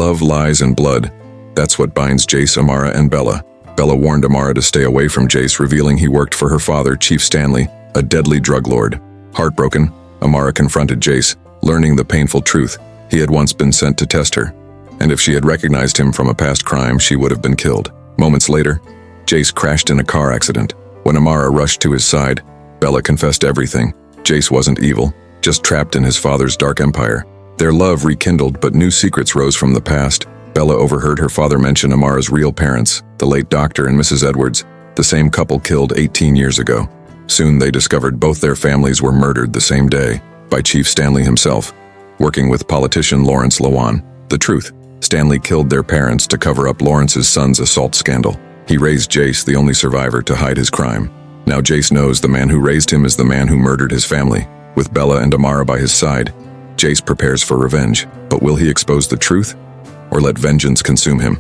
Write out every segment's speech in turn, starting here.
Love, lies, and blood. That's what binds Jace, Amara, and Bella. Bella warned Amara to stay away from Jace, revealing he worked for her father, Chief Stanley, a deadly drug lord. Heartbroken, Amara confronted Jace, learning the painful truth. He had once been sent to test her, and if she had recognized him from a past crime, she would have been killed. Moments later, Jace crashed in a car accident. When Amara rushed to his side, Bella confessed everything. Jace wasn't evil, just trapped in his father's dark empire. Their love rekindled, but new secrets rose from the past. Bella overheard her father mention Amara's real parents, the late Dr. and Mrs. Edwards, the same couple killed 18 years ago. Soon they discovered both their families were murdered the same day by Chief Stanley himself, working with politician Lawrence Lawan. The truth: Stanley killed their parents to cover up Lawrence's son's assault scandal. He raised Jace, the only survivor, to hide his crime. Now Jace knows the man who raised him is the man who murdered his family. With Bella and Amara by his side, Jace prepares for revenge. But will he expose the truth, or let vengeance consume him?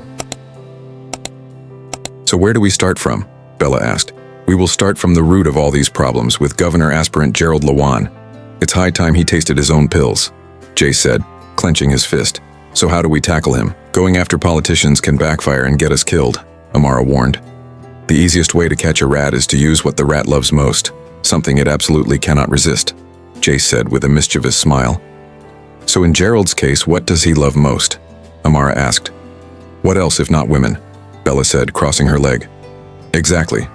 So where do we start from? Bella asked. We will start from the root of all these problems, with governor-aspirant Gerald Lawan. It's high time he tasted his own pills, Jace said, clenching his fist. So how do we tackle him? Going after politicians can backfire and get us killed, Amara warned. The easiest way to catch a rat is to use what the rat loves most, something it absolutely cannot resist, Jace said with a mischievous smile. So in Gerald's case, what does he love most? Amara asked. What else if not women? Bella said, crossing her leg. Exactly.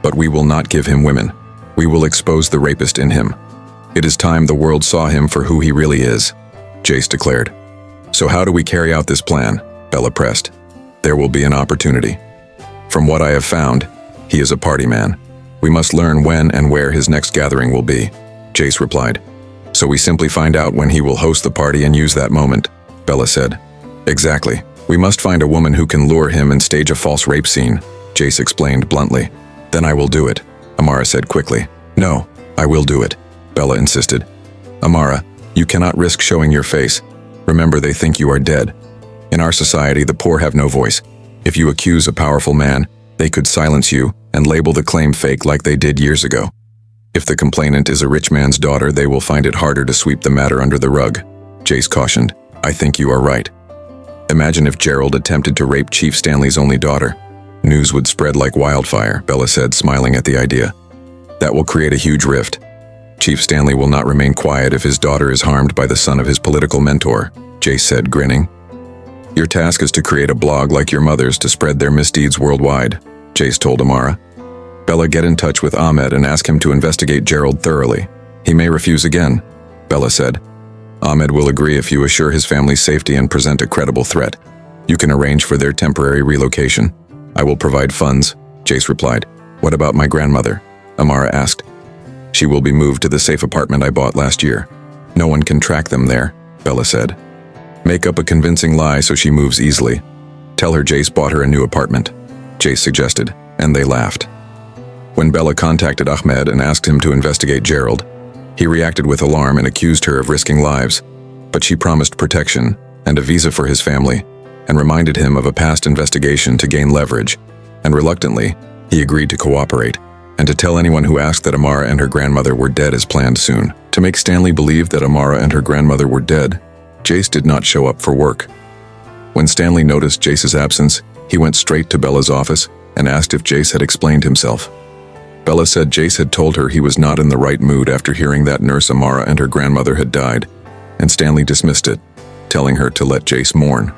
But we will not give him women. We will expose the rapist in him. It is time the world saw him for who he really is, Jace declared. So how do we carry out this plan? Bella pressed. There will be an opportunity. From what I have found, he is a party man. We must learn when and where his next gathering will be, Jace replied. So we simply find out when he will host the party and use that moment, Bella said. Exactly. We must find a woman who can lure him and stage a false rape scene, Jace explained bluntly. Then I will do it, Amara said quickly. No, I will do it, Bella insisted. Amara, you cannot risk showing your face. Remember, they think you are dead. In our society, the poor have no voice. If you accuse a powerful man, they could silence you and label the claim fake like they did years ago. If the complainant is a rich man's daughter, they will find it harder to sweep the matter under the rug, Jace cautioned. I think you are right. Imagine if Gerald attempted to rape Chief Stanley's only daughter. News would spread like wildfire, Bella said, smiling at the idea. That will create a huge rift. Chief Stanley will not remain quiet if his daughter is harmed by the son of his political mentor, Jace said, grinning. Your task is to create a blog like your mother's to spread their misdeeds worldwide, Jace told Amara. Bella, get in touch with Ahmed and ask him to investigate Gerald thoroughly. He may refuse again, Bella said. Ahmed will agree if you assure his family's safety and present a credible threat. You can arrange for their temporary relocation. I will provide funds, Jace replied. What about my grandmother? Amara asked. She will be moved to the safe apartment I bought last year. No one can track them there, Bella said. Make up a convincing lie so she moves easily. Tell her Jace bought her a new apartment, Jace suggested, and they laughed. When Bella contacted Ahmed and asked him to investigate Gerald, he reacted with alarm and accused her of risking lives, but she promised protection and a visa for his family, and reminded him of a past investigation to gain leverage, and reluctantly, he agreed to cooperate, and to tell anyone who asked that Amara and her grandmother were dead as planned soon. To make Stanley believe that Amara and her grandmother were dead, Jace did not show up for work. When Stanley noticed Jace's absence, he went straight to Bella's office and asked if Jace had explained himself. Bella said Jace had told her he was not in the right mood after hearing that nurse Amara and her grandmother had died, and Stanley dismissed it, telling her to let Jace mourn.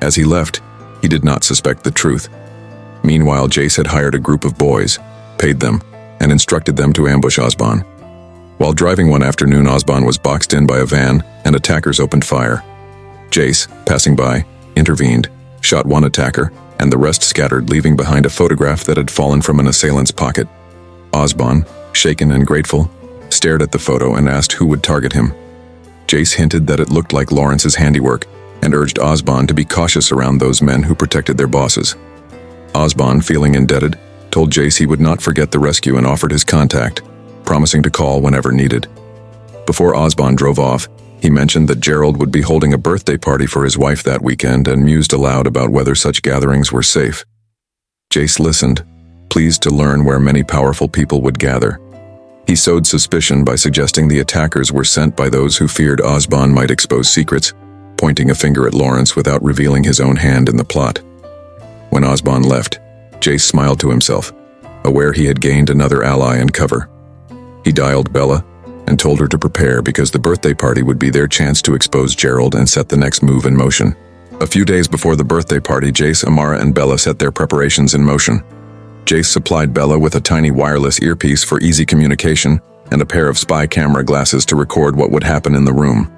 As he left, he did not suspect the truth. Meanwhile, Jace had hired a group of boys, paid them, and instructed them to ambush Osborne. While driving one afternoon, Osborne was boxed in by a van, and attackers opened fire. Jace, passing by, intervened, shot one attacker, and the rest scattered, leaving behind a photograph that had fallen from an assailant's pocket. Osborne, shaken and grateful, stared at the photo and asked who would target him. Jace hinted that it looked like Lawrence's handiwork and urged Osborne to be cautious around those men who protected their bosses. Osborne, feeling indebted, told Jace he would not forget the rescue and offered his contact, promising to call whenever needed. Before Osborne drove off, he mentioned that Gerald would be holding a birthday party for his wife that weekend and mused aloud about whether such gatherings were safe. Jace listened, pleased to learn where many powerful people would gather. He sowed suspicion by suggesting the attackers were sent by those who feared Osborne might expose secrets, pointing a finger at Lawrence without revealing his own hand in the plot. When Osborne left, Jace smiled to himself, aware he had gained another ally and cover. He dialed Bella and told her to prepare because the birthday party would be their chance to expose Gerald and set the next move in motion. A few days before the birthday party, Jace, Amara, and Bella set their preparations in motion. Jace supplied Bella with a tiny wireless earpiece for easy communication and a pair of spy camera glasses to record what would happen in the room.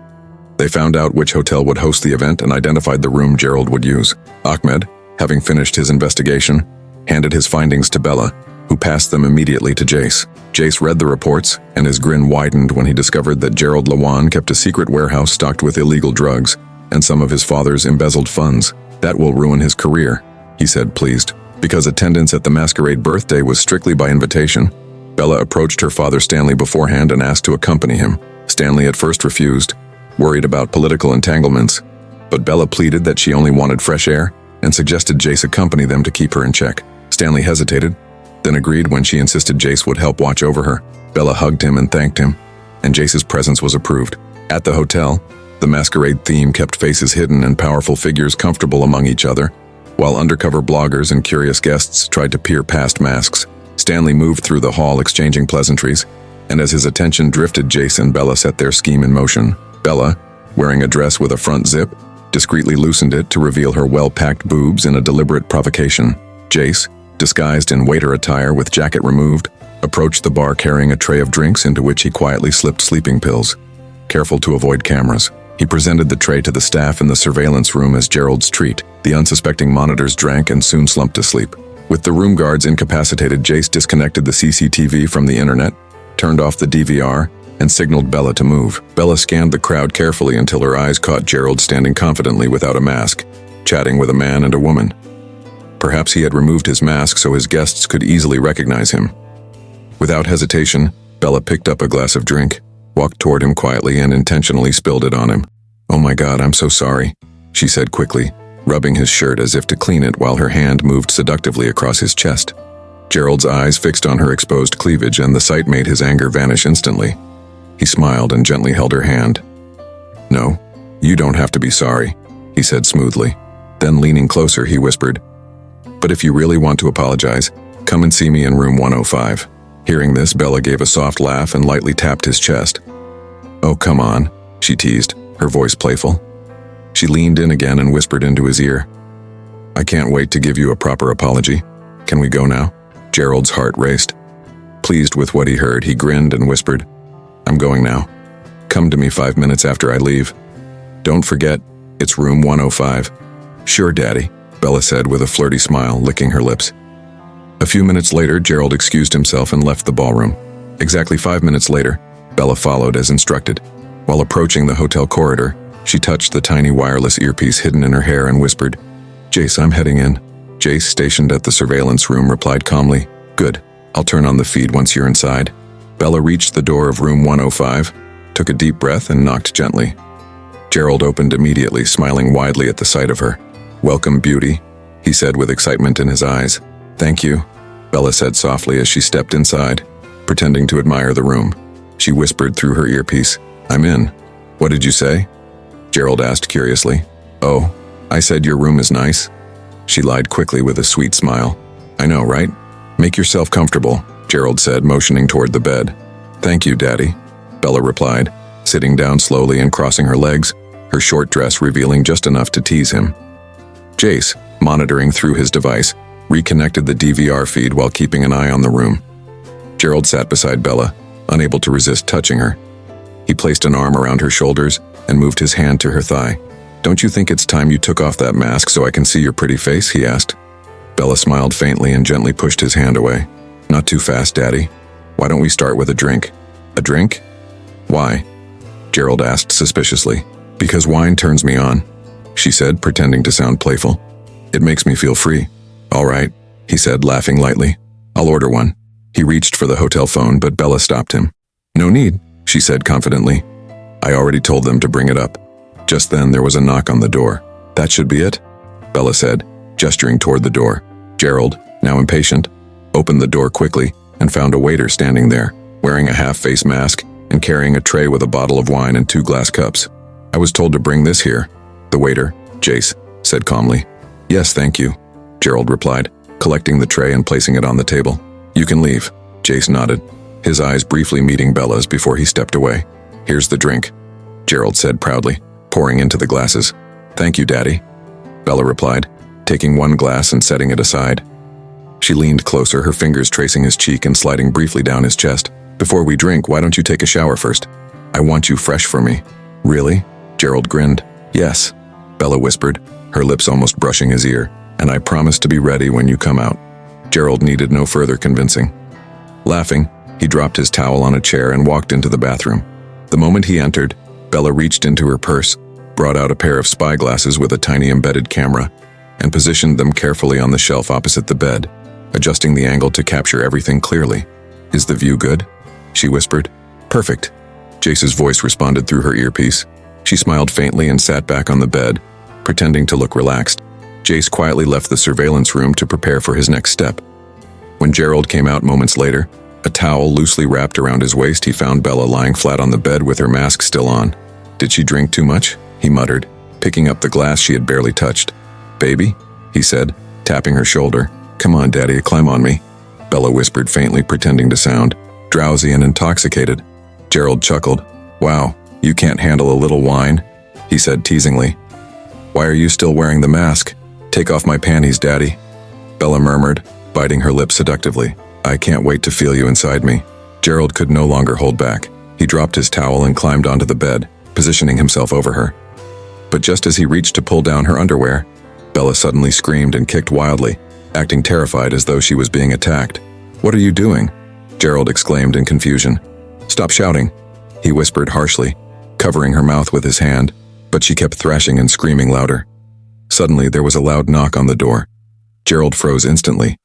They found out which hotel would host the event and identified the room Gerald would use. Ahmed, having finished his investigation, handed his findings to Bella, who passed them immediately to Jace. Jace read the reports, and his grin widened when he discovered that Gerald Lawan kept a secret warehouse stocked with illegal drugs and some of his father's embezzled funds. That will ruin his career, he said, pleased. Because attendance at the Masquerade birthday was strictly by invitation, Bella approached her father Stanley beforehand and asked to accompany him. Stanley at first refused, worried about political entanglements, but Bella pleaded that she only wanted fresh air and suggested Jace accompany them to keep her in check. Stanley hesitated, then agreed when she insisted Jace would help watch over her. Bella hugged him and thanked him, and Jace's presence was approved. At the hotel, the Masquerade theme kept faces hidden and powerful figures comfortable among each other, while undercover bloggers and curious guests tried to peer past masks. Stanley moved through the hall exchanging pleasantries, and as his attention drifted, Jace and Bella set their scheme in motion. Bella, wearing a dress with a front zip, discreetly loosened it to reveal her well-packed boobs in a deliberate provocation. Jace, disguised in waiter attire with jacket removed, approached the bar carrying a tray of drinks into which he quietly slipped sleeping pills. Careful to avoid cameras, he presented the tray to the staff in the surveillance room as Gerald's treat. The unsuspecting monitors drank and soon slumped to sleep. With the room guards incapacitated, Jace disconnected the CCTV from the internet, turned off the DVR, and signaled Bella to move. Bella scanned the crowd carefully until her eyes caught Gerald standing confidently without a mask, chatting with a man and a woman. Perhaps he had removed his mask so his guests could easily recognize him. Without hesitation, Bella picked up a glass of drink, walked toward him quietly, and intentionally spilled it on him. "Oh my God, I'm so sorry," she said quickly, rubbing his shirt as if to clean it while her hand moved seductively across his chest. Gerald's eyes fixed on her exposed cleavage, and the sight made his anger vanish instantly. He smiled and gently held her hand. "No, you don't have to be sorry," he said smoothly. Then leaning closer, he whispered, "But if you really want to apologize, come and see me in room 105. Hearing this, Bella gave a soft laugh and lightly tapped his chest. "Oh, come on," she teased, her voice playful. She leaned in again and whispered into his ear, "I can't wait to give you a proper apology. Can we go now?" Gerald's heart raced. Pleased with what he heard, he grinned and whispered, "I'm going now. Come to me 5 minutes after I leave. Don't forget, it's room 105. "Sure, Daddy," Bella said with a flirty smile, licking her lips. A few minutes later, Gerald excused himself and left the ballroom. Exactly 5 minutes later, Bella followed as instructed. While approaching the hotel corridor, she touched the tiny wireless earpiece hidden in her hair and whispered, "Jace, I'm heading in." Jace, stationed at the surveillance room, replied calmly, "Good, I'll turn on the feed once you're inside." Bella reached the door of room 105, took a deep breath and knocked gently. Gerald opened immediately, smiling widely at the sight of her. "Welcome, beauty," he said with excitement in his eyes. "Thank you," Bella said softly as she stepped inside, pretending to admire the room. She whispered through her earpiece, "I'm in." "What did you say?" Gerald asked curiously. "Oh, I said your room is nice." She lied quickly with a sweet smile. "I know, right? Make yourself comfortable," Gerald said, motioning toward the bed. "Thank you, Daddy," Bella replied, sitting down slowly and crossing her legs, her short dress revealing just enough to tease him. Jace, monitoring through his device, reconnected the DVR feed while keeping an eye on the room. Gerald sat beside Bella, unable to resist touching her. He placed an arm around her shoulders and moved his hand to her thigh. "Don't you think it's time you took off that mask so I can see your pretty face?" he asked. Bella smiled faintly and gently pushed his hand away. "Not too fast, Daddy. Why don't we start with a drink?" "A drink? Why?" Gerald asked suspiciously. "Because wine turns me on," she said, pretending to sound playful. "It makes me feel free." "All right," he said, laughing lightly. "I'll order one." He reached for the hotel phone, but Bella stopped him. "No need," she said confidently. "I already told them to bring it up." Just then there was a knock on the door. "That should be it," Bella said, gesturing toward the door. Gerald, now impatient, opened the door quickly and found a waiter standing there, wearing a half-face mask and carrying a tray with a bottle of wine and 2 glass cups. "I was told to bring this here," The waiter, Jace, said calmly. Yes, thank you, Gerald replied, collecting the tray and placing it on the table. You can leave, Jace nodded, his eyes briefly meeting Bella's before he stepped away. Here's the drink, Gerald said proudly, pouring into the glasses. Thank you, Daddy, Bella replied, taking one glass and setting it aside. She leaned closer, her fingers tracing his cheek and sliding briefly down his chest. Before we drink, why don't you take a shower first? I want you fresh for me. Really? Gerald grinned. Yes, Bella whispered, her lips almost brushing his ear, and I promise to be ready when you come out. Gerald needed no further convincing. Laughing, he dropped his towel on a chair and walked into the bathroom. The moment he entered, Bella reached into her purse, brought out a pair of spyglasses with a tiny embedded camera, and positioned them carefully on the shelf opposite the bed, adjusting the angle to capture everything clearly. Is the view good? She whispered. Perfect. Jace's voice responded through her earpiece. She smiled faintly and sat back on the bed, pretending to look relaxed. Jace quietly left the surveillance room to prepare for his next step. When Gerald came out moments later, a towel loosely wrapped around his waist, he found Bella lying flat on the bed with her mask still on. Did she drink too much? He muttered, picking up the glass she had barely touched. Baby? He said, tapping her shoulder. Come on, Daddy, climb on me. Bella whispered faintly, pretending to sound drowsy and intoxicated. Gerald chuckled. Wow, you can't handle a little wine? He said teasingly. Why are you still wearing the mask? Take off my panties, Daddy. Bella murmured, biting her lips seductively. I can't wait to feel you inside me. Gerald could no longer hold back. He dropped his towel and climbed onto the bed, positioning himself over her. But just as he reached to pull down her underwear, Bella suddenly screamed and kicked wildly, acting terrified as though she was being attacked. What are you doing? Gerald exclaimed in confusion. Stop shouting, he whispered harshly, covering her mouth with his hand, but she kept thrashing and screaming louder. Suddenly, there was a loud knock on the door. Gerald froze instantly,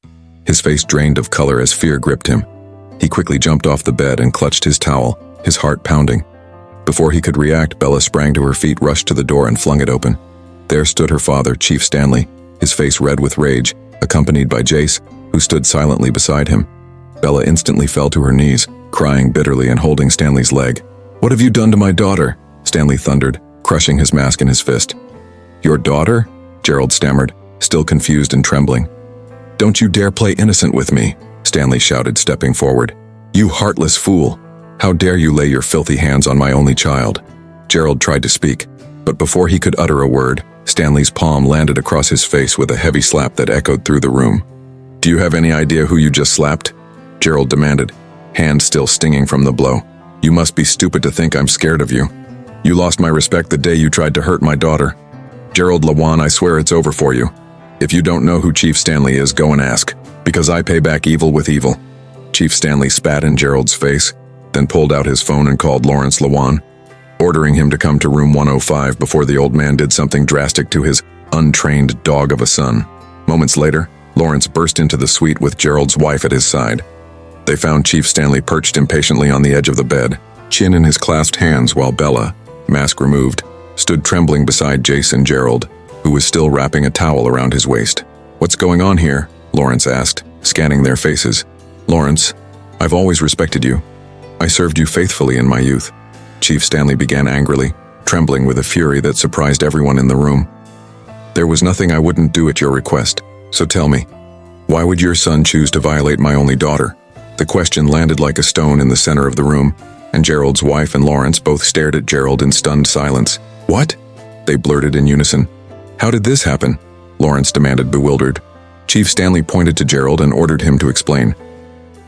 his face drained of color as fear gripped him. He quickly jumped off the bed and clutched his towel, his heart pounding. Before he could react, Bella sprang to her feet, rushed to the door, and flung it open. There stood her father, Chief Stanley, his face red with rage, accompanied by Jace, who stood silently beside him. Bella instantly fell to her knees, crying bitterly and holding Stanley's leg. What have you done to my daughter? Stanley thundered, crushing his mask in his fist. Your daughter? Gerald stammered, still confused and trembling. Don't you dare play innocent with me, Stanley shouted, stepping forward. You heartless fool! How dare you lay your filthy hands on my only child? Gerald tried to speak, but before he could utter a word, Stanley's palm landed across his face with a heavy slap that echoed through the room. Do you have any idea who you just slapped? Gerald demanded, hand still stinging from the blow. You must be stupid to think I'm scared of you. You lost my respect the day you tried to hurt my daughter. Gerald Lawan, I swear it's over for you. If you don't know who Chief Stanley is, go and ask, because I pay back evil with evil. Chief Stanley spat in Gerald's face, then pulled out his phone and called Lawrence Lawan, ordering him to come to room 105 before the old man did something drastic to his untrained dog of a son. Moments later, Lawrence burst into the suite with Gerald's wife at his side. They found Chief Stanley perched impatiently on the edge of the bed, chin in his clasped hands, while Bella, mask removed, stood trembling beside Jace and Gerald, who was still wrapping a towel around his waist. What's going on here? Lawrence asked, scanning their faces. Lawrence, I've always respected you. I served you faithfully in my youth. Chief Stanley began angrily, trembling with a fury that surprised everyone in the room. There was nothing I wouldn't do at your request, so tell me, why would your son choose to violate my only daughter? The question landed like a stone in the center of the room, and Gerald's wife and Lawrence both stared at Gerald in stunned silence. What? They blurted in unison. How did this happen? Lawrence demanded, bewildered. Chief Stanley pointed to Gerald and ordered him to explain.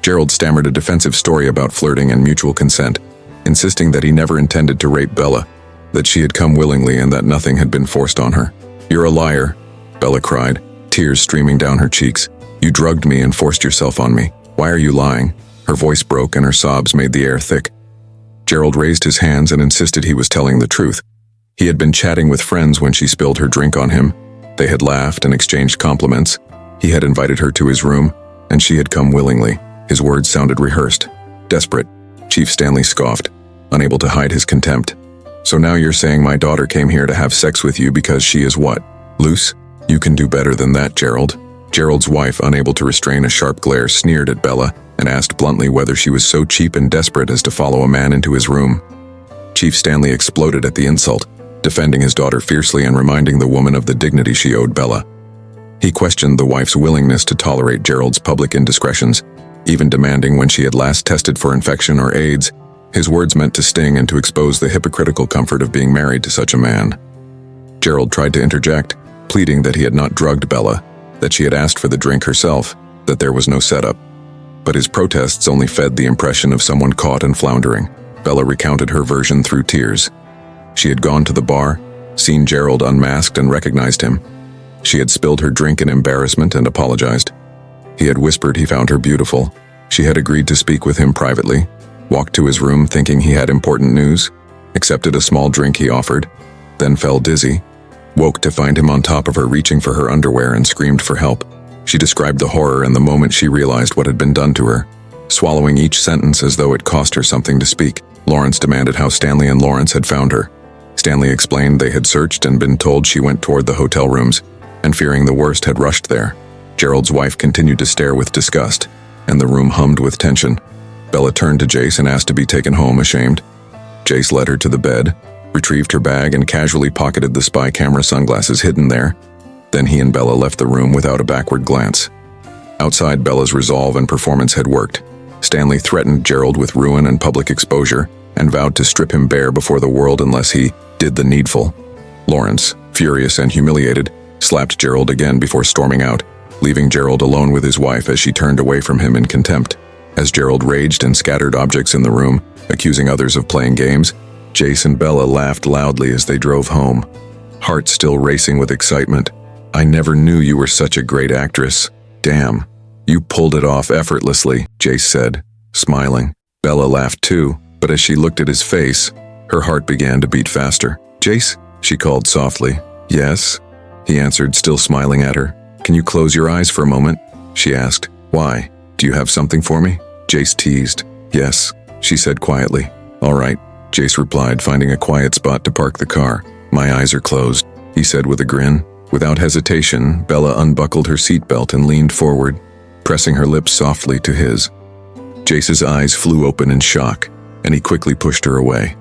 Gerald stammered a defensive story about flirting and mutual consent, insisting that he never intended to rape Bella, that she had come willingly and that nothing had been forced on her. You're a liar, Bella cried, tears streaming down her cheeks. You drugged me and forced yourself on me. Why are you lying? Her voice broke and her sobs made the air thick. Gerald raised his hands and insisted he was telling the truth. He had been chatting with friends when she spilled her drink on him. They had laughed and exchanged compliments. He had invited her to his room, and she had come willingly. His words sounded rehearsed. Desperate, Chief Stanley scoffed, unable to hide his contempt. So now you're saying my daughter came here to have sex with you because she is what? Loose? You can do better than that, Gerald. Gerald's wife, unable to restrain a sharp glare, sneered at Bella and asked bluntly whether she was so cheap and desperate as to follow a man into his room. Chief Stanley exploded at the insult, defending his daughter fiercely and reminding the woman of the dignity she owed Bella. He questioned the wife's willingness to tolerate Gerald's public indiscretions, even demanding when she had last tested for infection or AIDS. His words meant to sting and to expose the hypocritical comfort of being married to such a man. Gerald tried to interject, pleading that he had not drugged Bella, that she had asked for the drink herself, that there was no setup. But his protests only fed the impression of someone caught and floundering. Bella recounted her version through tears. She had gone to the bar, seen Gerald unmasked and recognized him. She had spilled her drink in embarrassment and apologized. He had whispered he found her beautiful. She had agreed to speak with him privately, walked to his room thinking he had important news, accepted a small drink he offered, then fell dizzy, woke to find him on top of her reaching for her underwear and screamed for help. She described the horror and the moment she realized what had been done to her, swallowing each sentence as though it cost her something to speak. Lawrence demanded how Stanley and Lawrence had found her. Stanley explained they had searched and been told she went toward the hotel rooms, and fearing the worst had rushed there. Gerald's wife continued to stare with disgust, and the room hummed with tension. Bella turned to Jace and asked to be taken home, ashamed. Jace led her to the bed, retrieved her bag and casually pocketed the spy camera sunglasses hidden there. Then he and Bella left the room without a backward glance. Outside, Bella's resolve and performance had worked. Stanley threatened Gerald with ruin and public exposure, and vowed to strip him bare before the world unless he did the needful. Lawrence, furious and humiliated, slapped Gerald again before storming out, leaving Gerald alone with his wife as she turned away from him in contempt. As Gerald raged and scattered objects in the room, accusing others of playing games, Jace and Bella laughed loudly as they drove home, hearts still racing with excitement. "I never knew you were such a great actress. Damn, you pulled it off effortlessly," Jace said, smiling. Bella laughed too, but as she looked at his face, her heart began to beat faster. "Jace?" she called softly. "Yes?" he answered, still smiling at her. "Can you close your eyes for a moment?" she asked. "Why? Do you have something for me?" Jace teased. "Yes," she said quietly. "All right," Jace replied, finding a quiet spot to park the car. "My eyes are closed," he said with a grin. Without hesitation, Bella unbuckled her seatbelt and leaned forward, pressing her lips softly to his. Jace's eyes flew open in shock, and he quickly pushed her away.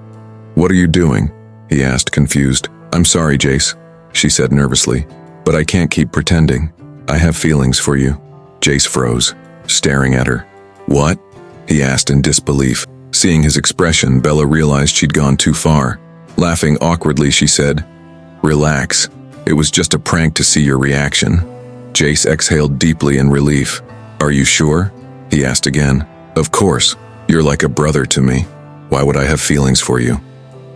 "What are you doing?" he asked, confused. "I'm sorry, Jace," she said nervously, "but I can't keep pretending. I have feelings for you." Jace froze, staring at her. "What?" he asked in disbelief. Seeing his expression, Bella realized she'd gone too far. Laughing awkwardly, she said, "Relax. It was just a prank to see your reaction." Jace exhaled deeply in relief. "Are you sure?" he asked again. "Of course. You're like a brother to me. Why would I have feelings for you?"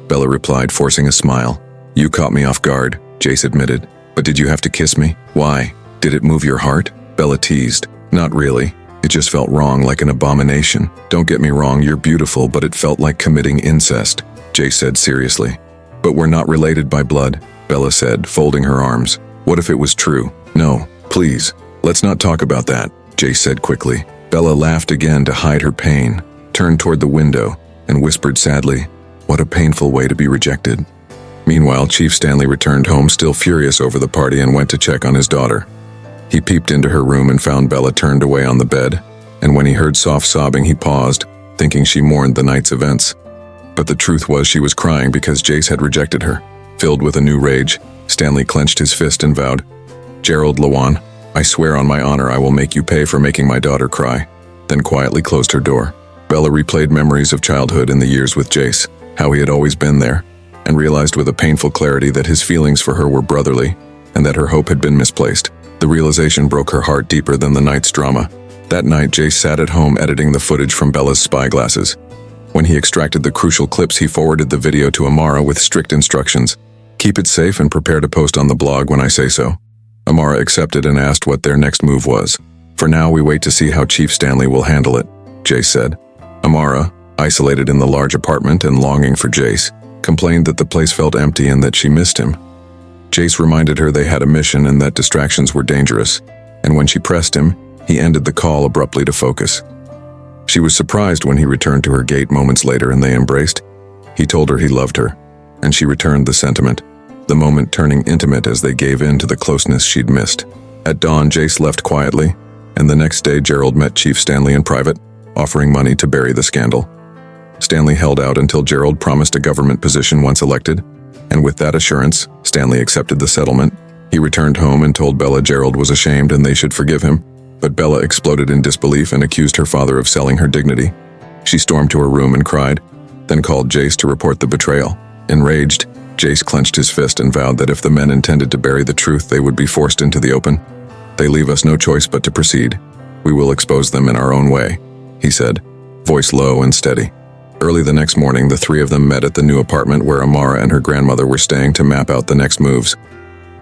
Bella replied, forcing a smile. "You caught me off guard," Jace admitted. "But did you have to kiss me? Why? Did it move your heart?" Bella teased. "Not really. It just felt wrong, like an abomination. Don't get me wrong, you're beautiful, but it felt like committing incest," Jace said seriously. "But we're not related by blood," Bella said, folding her arms. "What if it was true?" "No, please. Let's not talk about that," Jace said quickly. Bella laughed again to hide her pain, turned toward the window, and whispered sadly, "What a painful way to be rejected." Meanwhile, Chief Stanley returned home still furious over the party and went to check on his daughter. He peeped into her room and found Bella turned away on the bed, and when he heard soft sobbing, he paused, thinking she mourned the night's events. But the truth was she was crying because Jace had rejected her. Filled with a new rage, Stanley clenched his fist and vowed, "Gerald Lawan, I swear on my honor I will make you pay for making my daughter cry," then quietly closed her door. Bella replayed memories of childhood and the years with Jace, how he had always been there, and realized with a painful clarity that his feelings for her were brotherly, and that her hope had been misplaced. The realization broke her heart deeper than the night's drama. That night, Jace sat at home editing the footage from Bella's spyglasses. When he extracted the crucial clips, he forwarded the video to Amara with strict instructions. "Keep it safe and prepare to post on the blog when I say so." Amara accepted and asked what their next move was. "For now, we wait to see how Chief Stanley will handle it," Jace said. Amara, isolated in the large apartment and longing for Jace, complained that the place felt empty and that she missed him. Jace reminded her they had a mission and that distractions were dangerous, and when she pressed him, he ended the call abruptly to focus. She was surprised when he returned to her gate moments later and they embraced. He told her he loved her, and she returned the sentiment, the moment turning intimate as they gave in to the closeness she'd missed. At dawn, Jace left quietly, and the next day Gerald met Chief Stanley in private, offering money to bury the scandal. Stanley held out until Gerald promised a government position once elected, And with that assurance, Stanley accepted the settlement. He returned home and told Bella Gerald was ashamed and they should forgive him, but Bella exploded in disbelief and accused her father of selling her dignity. She stormed to her room and cried, then called Jace to report the betrayal. Enraged, Jace clenched his fist and vowed that if the men intended to bury the truth, they would be forced into the open. They leave us no choice but to proceed. We will expose them in our own way, he said, voice low and steady. Early the next morning, the three of them met at the new apartment where Amara and her grandmother were staying to map out the next moves.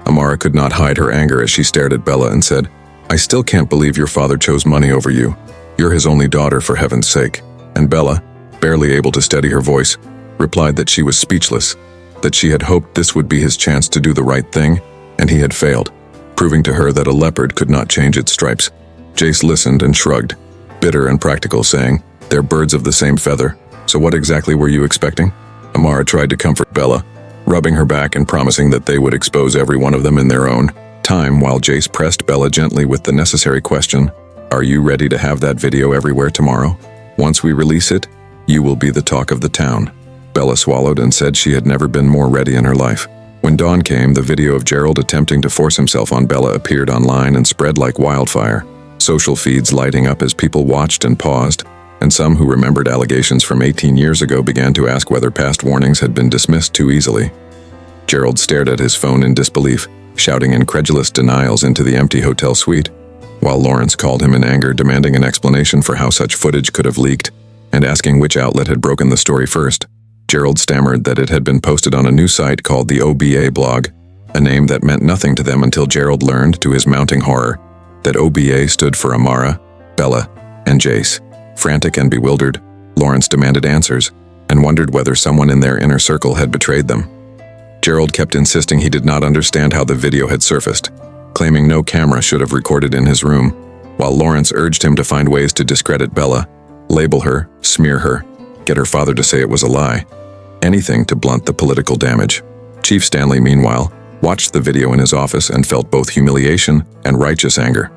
Amara could not hide her anger as she stared at Bella and said, "I still can't believe your father chose money over you. You're his only daughter, for heaven's sake." And Bella, barely able to steady her voice, replied that she was speechless, that she had hoped this would be his chance to do the right thing, and he had failed, proving to her that a leopard could not change its stripes. Jace listened and shrugged, bitter and practical, saying, "They're birds of the same feather. So what exactly were you expecting?" Amara tried to comfort Bella, rubbing her back and promising that they would expose every one of them in their own time, while Jace pressed Bella gently with the necessary question, "Are you ready to have that video everywhere tomorrow? Once we release it, you will be the talk of the town." Bella swallowed and said she had never been more ready in her life. When dawn came, the video of Gerald attempting to force himself on Bella appeared online and spread like wildfire, social feeds lighting up as people watched and paused, and some who remembered allegations from 18 years ago began to ask whether past warnings had been dismissed too easily. Gerald stared at his phone in disbelief, shouting incredulous denials into the empty hotel suite, while Lawrence called him in anger, demanding an explanation for how such footage could have leaked, and asking which outlet had broken the story first. Gerald stammered that it had been posted on a new site called the OBA blog, a name that meant nothing to them until Gerald learned, to his mounting horror, that OBA stood for Amara, Bella, and Jace. Frantic and bewildered, Lawrence demanded answers and wondered whether someone in their inner circle had betrayed them. Gerald kept insisting he did not understand how the video had surfaced, claiming no camera should have recorded in his room, while Lawrence urged him to find ways to discredit Bella, label her, smear her, get her father to say it was a lie, anything to blunt the political damage. Chief Stanley, meanwhile, watched the video in his office and felt both humiliation and righteous anger.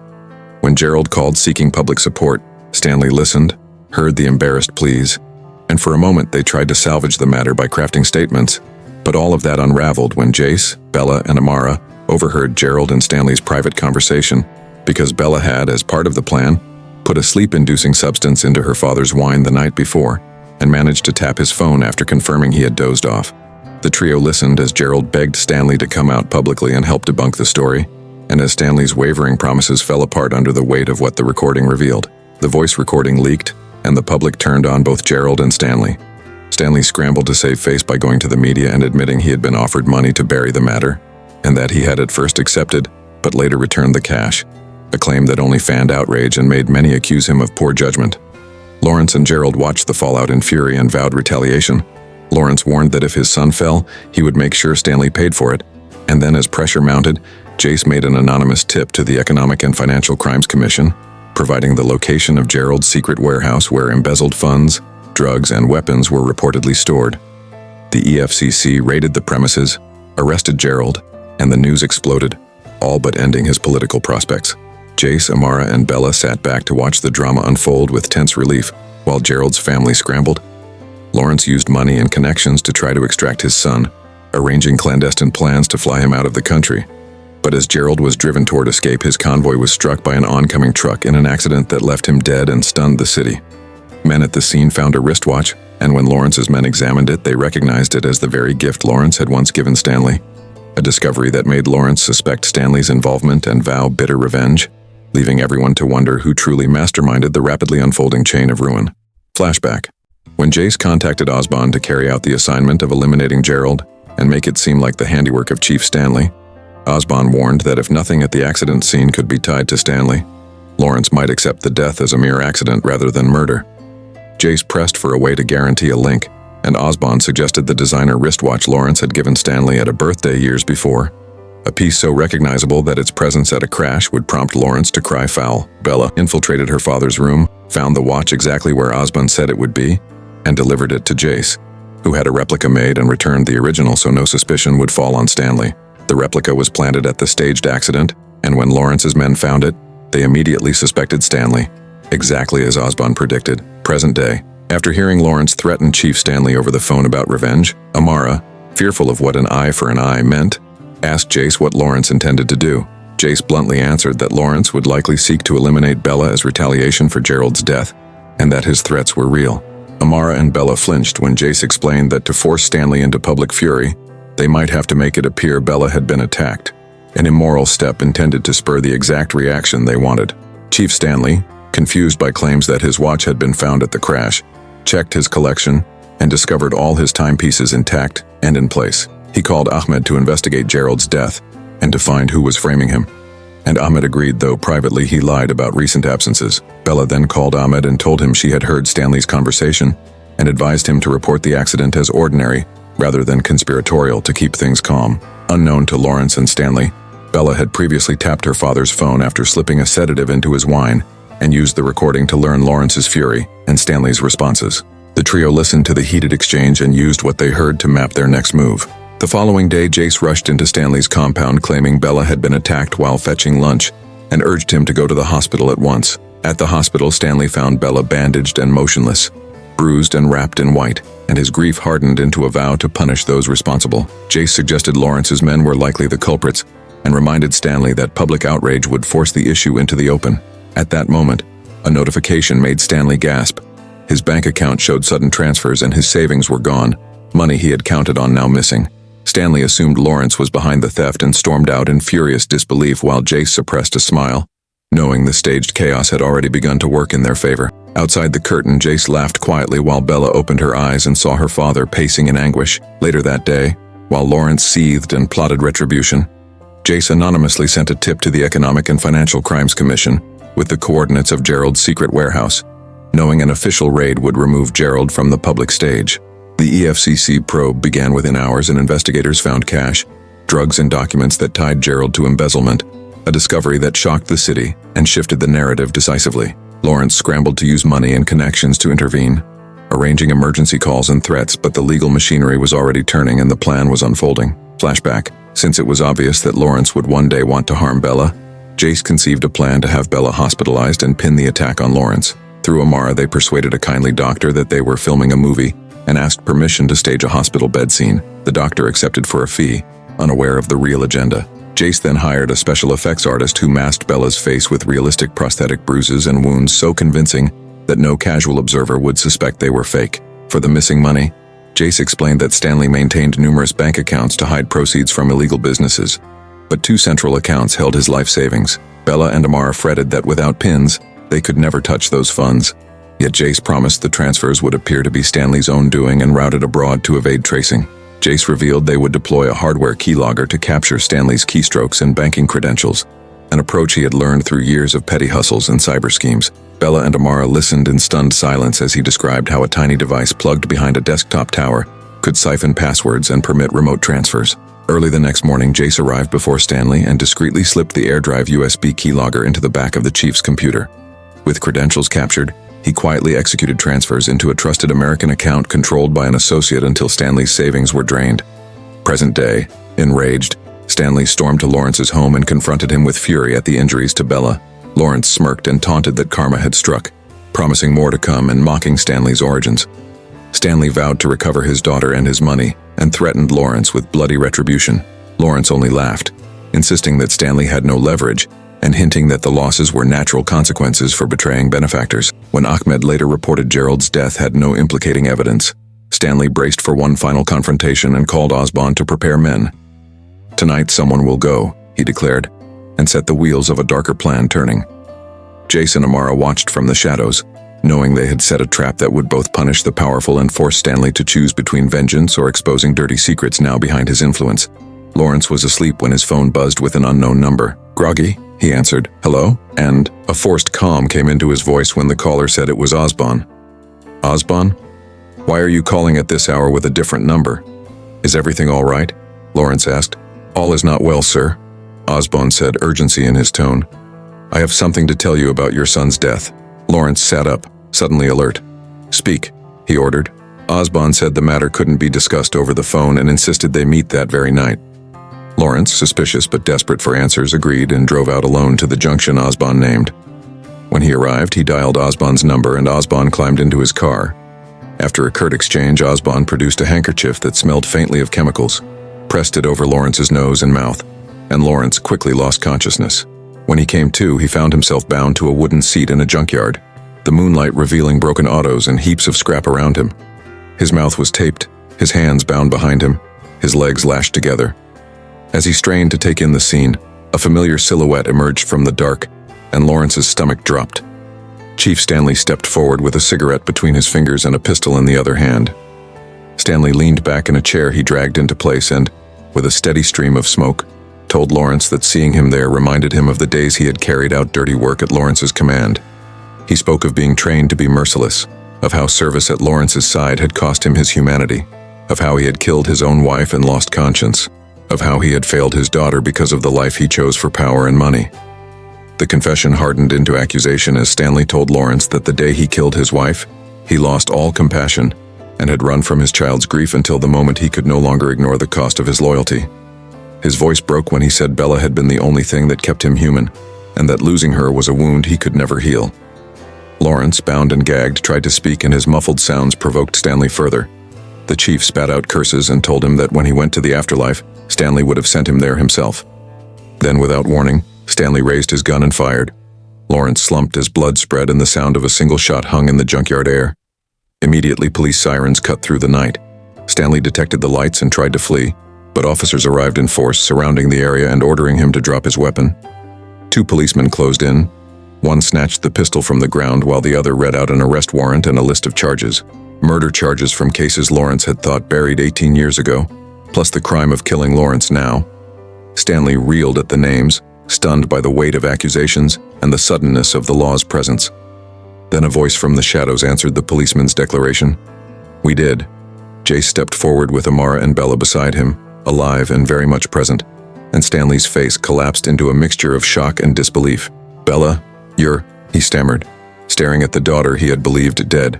When Gerald called seeking public support, Stanley listened, heard the embarrassed pleas, and for a moment they tried to salvage the matter by crafting statements, but all of that unraveled when Jace, Bella, and Amara overheard Gerald and Stanley's private conversation because Bella had, as part of the plan, put a sleep-inducing substance into her father's wine the night before and managed to tap his phone after confirming he had dozed off. The trio listened as Gerald begged Stanley to come out publicly and help debunk the story, and as Stanley's wavering promises fell apart under the weight of what the recording revealed. The voice recording leaked, and the public turned on both Gerald and Stanley. Stanley scrambled to save face by going to the media and admitting he had been offered money to bury the matter, and that he had at first accepted, but later returned the cash, a claim that only fanned outrage and made many accuse him of poor judgment. Lawrence and Gerald watched the fallout in fury and vowed retaliation. Lawrence warned that if his son fell, he would make sure Stanley paid for it, and then as pressure mounted, Jace made an anonymous tip to the Economic and Financial Crimes Commission, providing the location of Gerald's secret warehouse where embezzled funds, drugs, and weapons were reportedly stored. The EFCC raided the premises, arrested Gerald, and the news exploded, all but ending his political prospects. Jace, Amara, and Bella sat back to watch the drama unfold with tense relief, while Gerald's family scrambled. Lawrence used money and connections to try to extract his son, arranging clandestine plans to fly him out of the country. But as Gerald was driven toward escape, his convoy was struck by an oncoming truck in an accident that left him dead and stunned the city. Men at the scene found a wristwatch, and when Lawrence's men examined it, they recognized it as the very gift Lawrence had once given Stanley, a discovery that made Lawrence suspect Stanley's involvement and vow bitter revenge, leaving everyone to wonder who truly masterminded the rapidly unfolding chain of ruin. Flashback. When Jace contacted Osborne to carry out the assignment of eliminating Gerald and make it seem like the handiwork of Chief Stanley, Osborne warned that if nothing at the accident scene could be tied to Stanley, Lawrence might accept the death as a mere accident rather than murder. Jace pressed for a way to guarantee a link, and Osborne suggested the designer wristwatch Lawrence had given Stanley at a birthday years before, a piece so recognizable that its presence at a crash would prompt Lawrence to cry foul. Bella infiltrated her father's room, found the watch exactly where Osborne said it would be, and delivered it to Jace, who had a replica made and returned the original so no suspicion would fall on Stanley. The replica was planted at the staged accident, and when Lawrence's men found it, they immediately suspected Stanley, exactly as Osborne predicted. Present day. After hearing Lawrence threaten Chief Stanley over the phone about revenge, Amara, Fearful of what an eye for an eye meant, asked Jace what Lawrence intended to do. Jace bluntly answered that Lawrence would likely seek to eliminate Bella as retaliation for Gerald's death, and that his threats were real. Amara and Bella flinched when Jace explained that to force Stanley into public fury, they might have to make it appear Bella had been attacked, an immoral step intended to spur the exact reaction they wanted. Chief Stanley, confused by claims that his watch had been found at the crash, checked his collection and discovered all his timepieces intact and in place. He called Ahmed to investigate Gerald's death and to find who was framing him. And Ahmed agreed, though privately he lied about recent absences. Bella then called Ahmed and told him she had heard Stanley's conversation and advised him to report the accident as ordinary rather than conspiratorial to keep things calm. Unknown to Lawrence and Stanley, Bella had previously tapped her father's phone after slipping a sedative into his wine and used the recording to learn Lawrence's fury and Stanley's responses. The trio listened to the heated exchange and used what they heard to map their next move. The following day, Jace rushed into Stanley's compound claiming Bella had been attacked while fetching lunch and urged him to go to the hospital at once. At the hospital, Stanley found Bella bandaged and motionless, bruised and wrapped in white, and his grief hardened into a vow to punish those responsible. Jace suggested Lawrence's men were likely the culprits and reminded Stanley that public outrage would force the issue into the open. At that moment, a notification made Stanley gasp. His bank account showed sudden transfers and his savings were gone, money he had counted on now missing. Stanley assumed Lawrence was behind the theft and stormed out in furious disbelief while Jace suppressed a smile, knowing the staged chaos had already begun to work in their favor. Outside the curtain, Jace laughed quietly while Bella opened her eyes and saw her father pacing in anguish. Later that day, while Lawrence seethed and plotted retribution, Jace anonymously sent a tip to the Economic and Financial Crimes Commission with the coordinates of Gerald's secret warehouse, knowing an official raid would remove Gerald from the public stage. The EFCC probe began within hours and investigators found cash, drugs and documents that tied Gerald to embezzlement, a discovery that shocked the city and shifted the narrative decisively. Lawrence scrambled to use money and connections to intervene, arranging emergency calls and threats, but the legal machinery was already turning and the plan was unfolding. Flashback. Since it was obvious that Lawrence would one day want to harm Bella, Jace conceived a plan to have Bella hospitalized and pin the attack on Lawrence. Through Amara, they persuaded a kindly doctor that they were filming a movie and asked permission to stage a hospital bed scene. The doctor accepted for a fee, unaware of the real agenda. Jace then hired a special effects artist who masked Bella's face with realistic prosthetic bruises and wounds so convincing that no casual observer would suspect they were fake. For the missing money, Jace explained that Stanley maintained numerous bank accounts to hide proceeds from illegal businesses, but 2 central accounts held his life savings. Bella and Amara fretted that without pins, they could never touch those funds. Yet Jace promised the transfers would appear to be Stanley's own doing and routed abroad to evade tracing. Jace revealed they would deploy a hardware keylogger to capture Stanley's keystrokes and banking credentials, an approach he had learned through years of petty hustles and cyber schemes. Bella and Amara listened in stunned silence as he described how a tiny device plugged behind a desktop tower could siphon passwords and permit remote transfers. Early the next morning, Jace arrived before Stanley and discreetly slipped the AirDrive USB keylogger into the back of the chief's computer. With credentials captured, he quietly executed transfers into a trusted American account controlled by an associate until Stanley's savings were drained. Present day, enraged, Stanley stormed to Lawrence's home and confronted him with fury at the injuries to Bella. Lawrence smirked and taunted that karma had struck, promising more to come and mocking Stanley's origins. Stanley vowed to recover his daughter and his money and threatened Lawrence with bloody retribution. Lawrence only laughed, insisting that Stanley had no leverage and hinting that the losses were natural consequences for betraying benefactors. When Ahmed later reported Gerald's death had no implicating evidence, Stanley braced for one final confrontation and called Osborne to prepare men. "Tonight someone will go," he declared, and set the wheels of a darker plan turning. Jace and Amara watched from the shadows, knowing they had set a trap that would both punish the powerful and force Stanley to choose between vengeance or exposing dirty secrets now behind his influence. Lawrence was asleep when his phone buzzed with an unknown number. "Groggy?" he answered. "Hello?" And a forced calm came into his voice when the caller said it was Osborne. "Osborne? Why are you calling at this hour with a different number? Is everything all right?" Lawrence asked. "All is not well, sir," Osborne said, urgency in his tone. "I have something to tell you about your son's death." Lawrence sat up, suddenly alert. "Speak," he ordered. Osborne said the matter couldn't be discussed over the phone and insisted they meet that very night. Lawrence, suspicious but desperate for answers, agreed and drove out alone to the junction Osborne named. When he arrived, he dialed Osborne's number and Osborne climbed into his car. After a curt exchange, Osborne produced a handkerchief that smelled faintly of chemicals, pressed it over Lawrence's nose and mouth, and Lawrence quickly lost consciousness. When he came to, he found himself bound to a wooden seat in a junkyard, the moonlight revealing broken autos and heaps of scrap around him. His mouth was taped, his hands bound behind him, his legs lashed together. As he strained to take in the scene, a familiar silhouette emerged from the dark, and Lawrence's stomach dropped. Chief Stanley stepped forward with a cigarette between his fingers and a pistol in the other hand. Stanley leaned back in a chair he dragged into place and, with a steady stream of smoke, told Lawrence that seeing him there reminded him of the days he had carried out dirty work at Lawrence's command. He spoke of being trained to be merciless, of how service at Lawrence's side had cost him his humanity, of how he had killed his own wife and lost conscience, of how he had failed his daughter because of the life he chose for power and money. The confession hardened into accusation as Stanley told Lawrence that the day he killed his wife, he lost all compassion and had run from his child's grief until the moment he could no longer ignore the cost of his loyalty. His voice broke when he said Bella had been the only thing that kept him human, and that losing her was a wound he could never heal. Lawrence, bound and gagged, tried to speak, and his muffled sounds provoked Stanley further. The chief spat out curses and told him that when he went to the afterlife, Stanley would have sent him there himself. Then, without warning, Stanley raised his gun and fired. Lawrence slumped as blood spread and the sound of a single shot hung in the junkyard air. Immediately, police sirens cut through the night. Stanley detected the lights and tried to flee, but officers arrived in force, surrounding the area and ordering him to drop his weapon. 2 policemen closed in. One snatched the pistol from the ground while the other read out an arrest warrant and a list of charges. Murder charges from cases Lawrence had thought buried 18 years ago, plus the crime of killing Lawrence now. Stanley reeled at the names, stunned by the weight of accusations and the suddenness of the law's presence. Then a voice from the shadows answered the policeman's declaration. "We did." Jace stepped forward with Amara and Bella beside him, alive and very much present, and Stanley's face collapsed into a mixture of shock and disbelief. "Bella, he stammered, staring at the daughter he had believed dead.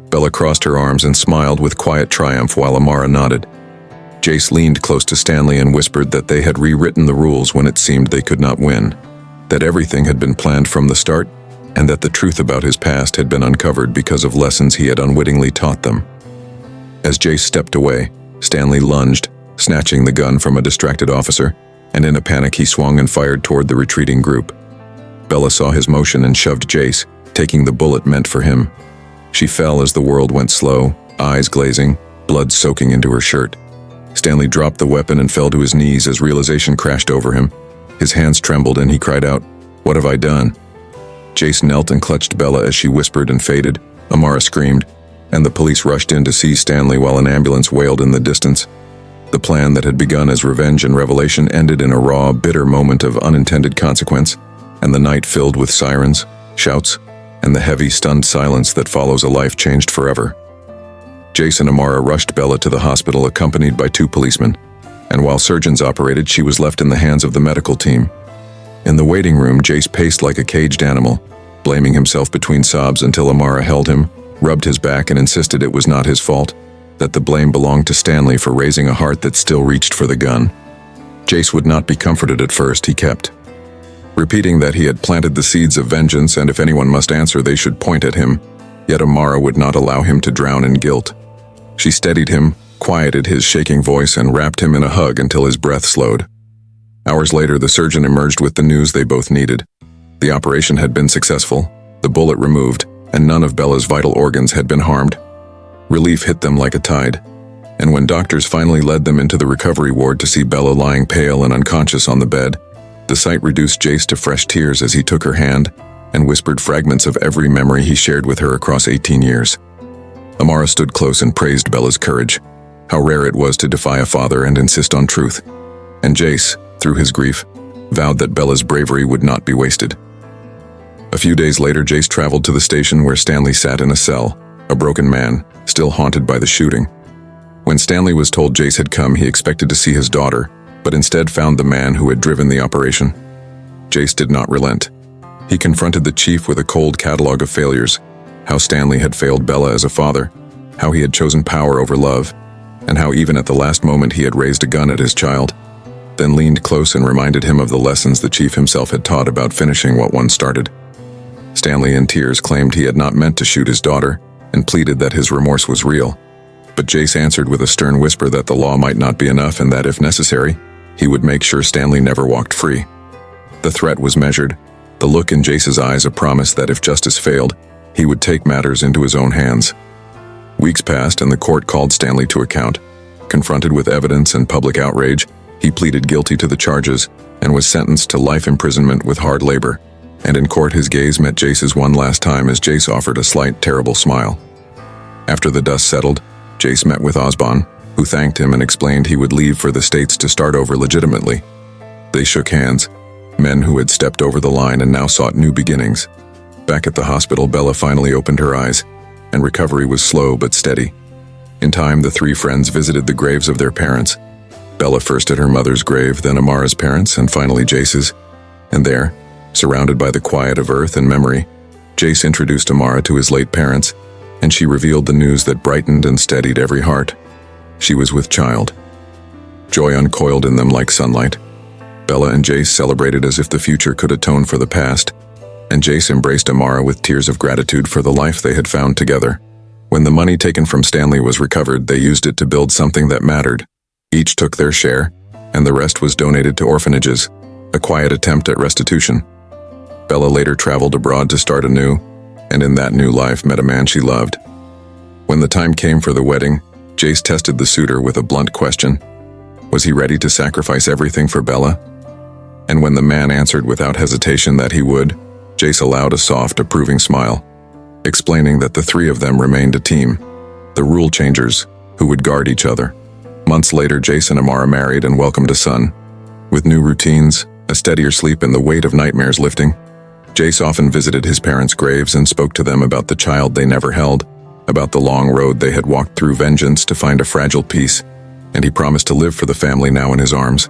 Bella crossed her arms and smiled with quiet triumph while Amara nodded. Jace leaned close to Stanley and whispered that they had rewritten the rules when it seemed they could not win, that everything had been planned from the start, and that the truth about his past had been uncovered because of lessons he had unwittingly taught them. As Jace stepped away, Stanley lunged, snatching the gun from a distracted officer, and in a panic he swung and fired toward the retreating group. Bella saw his motion and shoved Jace, taking the bullet meant for him. She fell as the world went slow, eyes glazing, blood soaking into her shirt. Stanley dropped the weapon and fell to his knees as realization crashed over him. His hands trembled and he cried out, "What have I done?" Jace knelt and clutched Bella as she whispered and faded. Amara screamed, and the police rushed in to see Stanley while an ambulance wailed in the distance. The plan that had begun as revenge and revelation ended in a raw, bitter moment of unintended consequence, and the night filled with sirens, shouts, and the heavy, stunned silence that follows a life changed forever. Jace and Amara rushed Bella to the hospital accompanied by 2 policemen, and while surgeons operated, she was left in the hands of the medical team. In the waiting room, Jace paced like a caged animal, blaming himself between sobs until Amara held him, rubbed his back, and insisted it was not his fault, that the blame belonged to Stanley for raising a heart that still reached for the gun. Jace would not be comforted at first, he kept repeating that he had planted the seeds of vengeance and if anyone must answer they should point at him, yet Amara would not allow him to drown in guilt. She steadied him, quieted his shaking voice, and wrapped him in a hug until his breath slowed. Hours later, the surgeon emerged with the news they both needed. The operation had been successful, the bullet removed, and none of Bella's vital organs had been harmed. Relief hit them like a tide, and when doctors finally led them into the recovery ward to see Bella lying pale and unconscious on the bed, the sight reduced Jace to fresh tears as he took her hand and whispered fragments of every memory he shared with her across 18 years. Amara stood close and praised Bella's courage, how rare it was to defy a father and insist on truth. And Jace, through his grief, vowed that Bella's bravery would not be wasted. A few days later, Jace traveled to the station where Stanley sat in a cell, a broken man, still haunted by the shooting. When Stanley was told Jace had come, he expected to see his daughter, but instead found the man who had driven the operation. Jace did not relent. He confronted the chief with a cold catalog of failures, how Stanley had failed Bella as a father, how he had chosen power over love, and how even at the last moment he had raised a gun at his child, then leaned close and reminded him of the lessons the chief himself had taught about finishing what one started. Stanley, in tears, claimed he had not meant to shoot his daughter, and pleaded that his remorse was real. But Jace answered with a stern whisper that the law might not be enough and that if necessary, he would make sure Stanley never walked free. The threat was measured, the look in Jace's eyes a promise that if justice failed, he would take matters into his own hands. Weeks passed and the court called Stanley to account. Confronted with evidence and public outrage, he pleaded guilty to the charges and was sentenced to life imprisonment with hard labor. And in court his gaze met Jace's one last time as Jace offered a slight, terrible smile. After the dust settled, Jace met with Osborne, who thanked him and explained he would leave for the States to start over legitimately. They shook hands, men who had stepped over the line and now sought new beginnings. Back at the hospital, Bella finally opened her eyes, and recovery was slow but steady. In time, the three friends visited the graves of their parents. Bella first at her mother's grave, then Amara's parents, and finally Jace's. And there, surrounded by the quiet of earth and memory, Jace introduced Amara to his late parents, and she revealed the news that brightened and steadied every heart. She was with child. Joy uncoiled in them like sunlight. Bella and Jace celebrated as if the future could atone for the past, and Jace embraced Amara with tears of gratitude for the life they had found together. When the money taken from Stanley was recovered, they used it to build something that mattered. Each took their share, and the rest was donated to orphanages, a quiet attempt at restitution. Bella later traveled abroad to start anew, and in that new life met a man she loved. When the time came for the wedding, Jace tested the suitor with a blunt question. Was he ready to sacrifice everything for Bella? And when the man answered without hesitation that he would, Jace allowed a soft, approving smile, explaining that the three of them remained a team, the rule changers who would guard each other. Months later, Jace and Amara married and welcomed a son. With new routines, a steadier sleep, and the weight of nightmares lifting, Jace often visited his parents' graves and spoke to them about the child they never held, about the long road they had walked through vengeance to find a fragile peace, and he promised to live for the family now in his arms.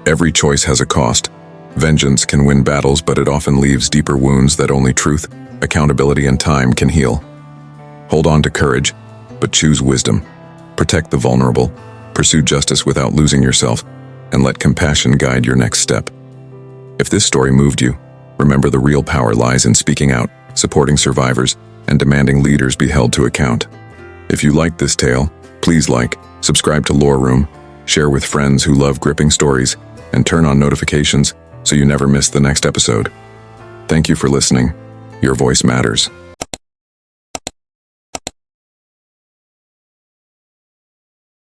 Every choice has a cost. Vengeance can win battles, but it often leaves deeper wounds that only truth, accountability, and time can heal. Hold on to courage, but choose wisdom. Protect the vulnerable, pursue justice without losing yourself, and let compassion guide your next step. If this story moved you, remember the real power lies in speaking out, supporting survivors, and demanding leaders be held to account. If you liked this tale, please like, subscribe to Loreroom, share with friends who love gripping stories, and turn on notifications so you never miss the next episode. Thank you for listening. Your voice matters.